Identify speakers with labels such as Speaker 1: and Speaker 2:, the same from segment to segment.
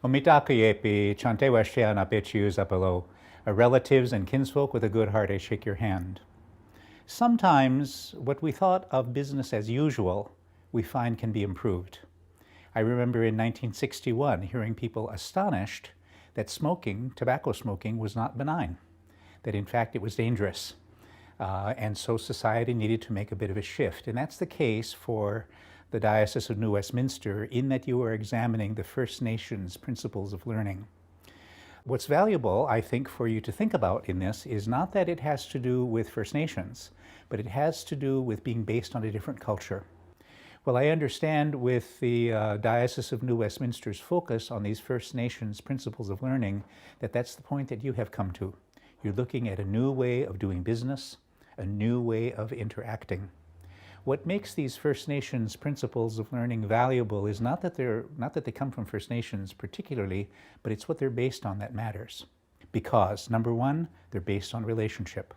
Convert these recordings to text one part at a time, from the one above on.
Speaker 1: Omitakuyepi chante washian apechius apelo. Relatives and kinsfolk with a good heart, I shake your hand. Sometimes what we thought of business as usual, we find can be improved. I remember in 1961 hearing people astonished that tobacco smoking, was not benign, that in fact it was dangerous. And so society needed to make a bit of a shift. And that's the case for the Diocese of New Westminster, in that you are examining the First Nations principles of learning. What's valuable, I think, for you to think about in this is not that it has to do with First Nations, but it has to do with being based on a different culture. Well, I understand with the Diocese of New Westminster's focus on these First Nations principles of learning, that that's the point that you have come to. You're looking at a new way of doing business, a new way of interacting. What makes these First Nations principles of learning valuable is not that they come from First Nations particularly, but it's what they're based on that matters. Because, number one, they're based on relationship.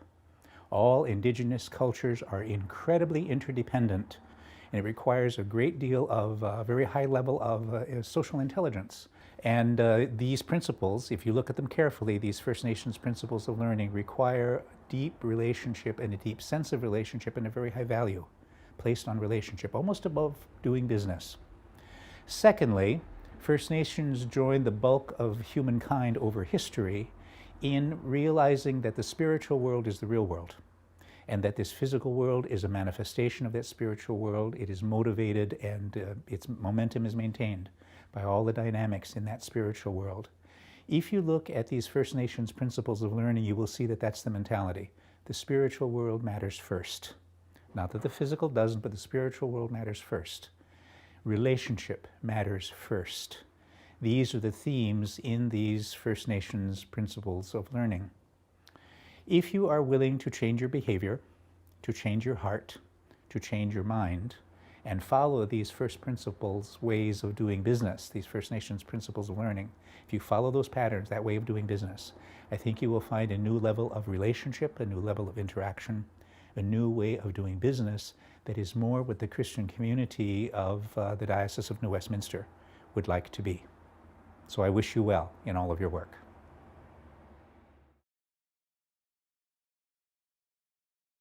Speaker 1: All Indigenous cultures are incredibly interdependent, and it requires a great deal of very high level of social intelligence. And these principles, if you look at them carefully, these First Nations principles of learning require deep relationship and a deep sense of relationship and a very high value placed on relationship, almost above doing business. Secondly, First Nations joined the bulk of humankind over history in realizing that the spiritual world is the real world, and that this physical world is a manifestation of that spiritual world. It is motivated and its momentum is maintained by all the dynamics in that spiritual world. If you look at these First Nations principles of learning, you will see that that's the mentality. The spiritual world matters first. Not that the physical doesn't, but the spiritual world matters first. Relationship matters first. These are the themes in these First Nations principles of learning. If you are willing to change your behavior, to change your heart, to change your mind, and follow these first principles, ways of doing business, these First Nations principles of learning, if you follow those patterns, that way of doing business, I think you will find a new level of relationship, a new level of interaction, a new way of doing business that is more what the Christian community of the Diocese of New Westminster would like to be. So I wish you well in all of your work.